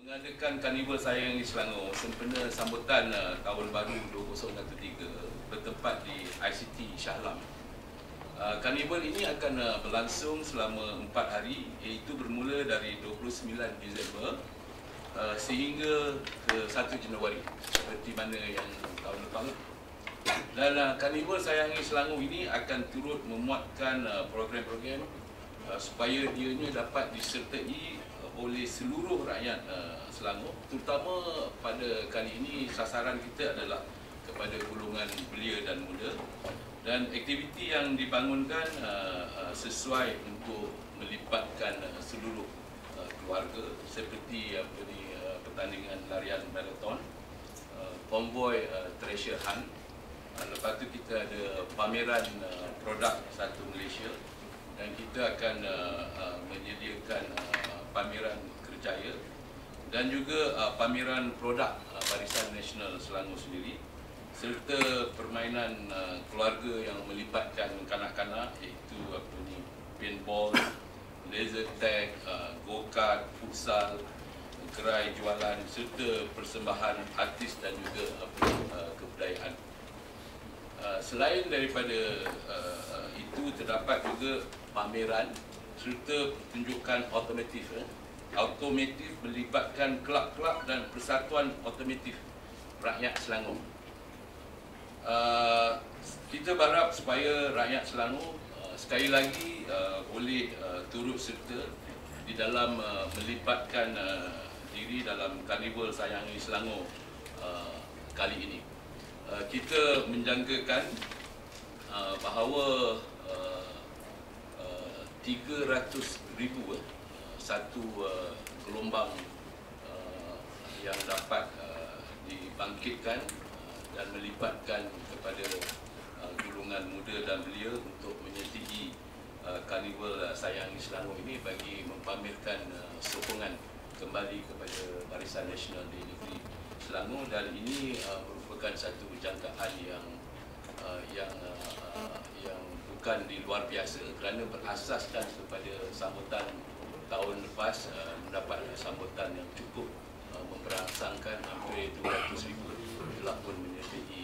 Mengadakan Karnival Sayang di Selangor sempena sambutan Tahun Baru 2013 bertempat di ICT Shah Alam. Karnival ini akan berlangsung selama 4 hari, iaitu bermula dari 29 Disember sehingga ke 1 Januari seperti mana yang tahun lepas. Dan Karnival Sayangi Selangor ini akan turut memuatkan program-program supaya dianya dapat disertai oleh seluruh rakyat Selangor, terutama pada kali ini sasaran kita adalah kepada golongan belia dan muda, dan aktiviti yang dibangunkan sesuai untuk melibatkan seluruh keluarga seperti pertandingan larian maraton, konvoi treasure hunt, lepas tu kita ada pameran produk Satu Malaysia, dan kita akan menyediakan pameran kerjaya dan juga pameran produk Barisan Nasional Selangor sendiri, serta permainan keluarga yang melibatkan kanak-kanak, iaitu paintball, laser tag, go-kart, futsal, gerai jualan, serta persembahan artis dan juga kebudayaan. Selain daripada itu, terdapat juga pameran serta pertunjukan otomotif melibatkan kelab-kelab dan persatuan otomotif rakyat Selangor. Kita berharap supaya rakyat Selangor sekali lagi boleh turut serta di dalam melibatkan diri dalam Karnival Sayangi Selangor kali ini. Kita menjangkakan bahawa 300,000 satu gelombang yang dapat dibangkitkan dan melibatkan kepada golongan muda dan belia untuk menyertai Karnival Sayangi Selangor ini bagi mempamerkan sokongan kembali kepada Barisan Nasional di negeri Selangor, dan ini merupakan satu jangkaan yang bukan di luar biasa kerana berasaskan kepada sambutan tahun lepas mendapat sambutan yang cukup memberangsangkan hampir 200,000 telah pun menyertai